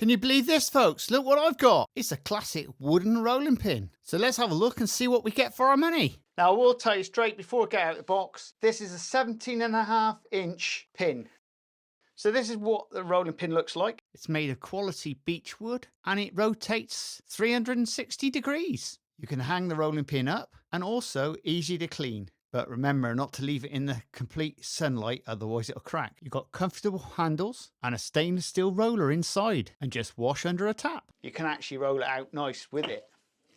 Can you believe this, folks? Look what I've got. It's a classic wooden rolling pin. So let's have a look and see what we get for our money. Now, I will tell you straight before I get out of the box, this is a 17.5-inch pin. So this is what the rolling pin looks like. It's made of quality beech wood and it rotates 360 degrees. You can hang the rolling pin up and also easy to clean. But remember not to leave it in the complete sunlight, otherwise it'll crack. You've got comfortable handles and a stainless steel roller inside, and just wash under a tap. You can actually roll it out nice with it.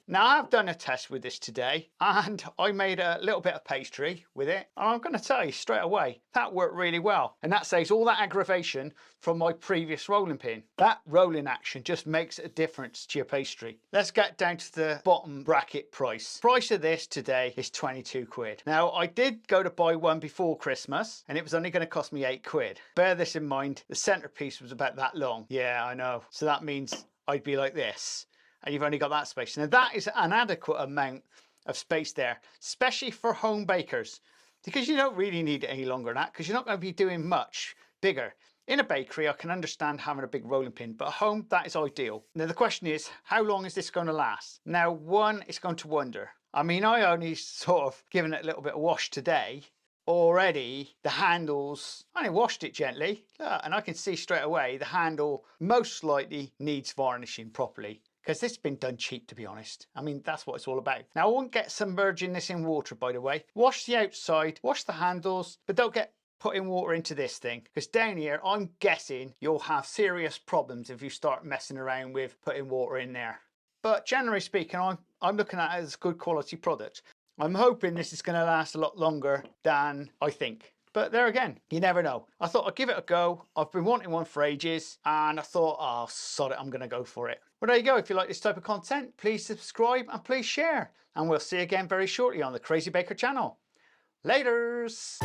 Now, I've done a test with this today and I made a little bit of pastry with it. And I'm going to tell you straight away, that worked really well. And that saves all that aggravation from my previous rolling pin. That rolling action just makes a difference to your pastry. Let's get down to the bottom bracket price. Price of this today is 22 quid. Now, I did go to buy one before Christmas and it was only going to cost me 8 quid. Bear this in mind, the centerpiece was about that long. Yeah, I know. So that means I'd be like this. And you've only got that space. Now that is an adequate amount of space there, especially for home bakers, because you don't really need it any longer than that, because you're not going to be doing much bigger. In a bakery, I can understand having a big rolling pin, but at home, that is ideal. Now the question is, how long is this going to last? Now, one is going to wonder. I mean, I only sort of given it a little bit of wash today. Already the handles, I only washed it gently, and I can see straight away the handle most likely needs varnishing properly. Because this has been done cheap, to be honest. I mean, that's what it's all about. Now, I won't get submerging this in water, by the way. Wash the outside, wash the handles, but don't get putting water into this thing. Because down here, I'm guessing you'll have serious problems if you start messing around with putting water in there. But generally speaking, I'm looking at it as a good quality product. I'm hoping this is going to last a lot longer than I think. But there again, you never know. I thought I'd give it a go. I've been wanting one for ages and I thought, oh, sod it, I'm going to go for it. Well, there you go. If you like this type of content, please subscribe and please share. And we'll see you again very shortly on the Crazy Baker channel. Laters.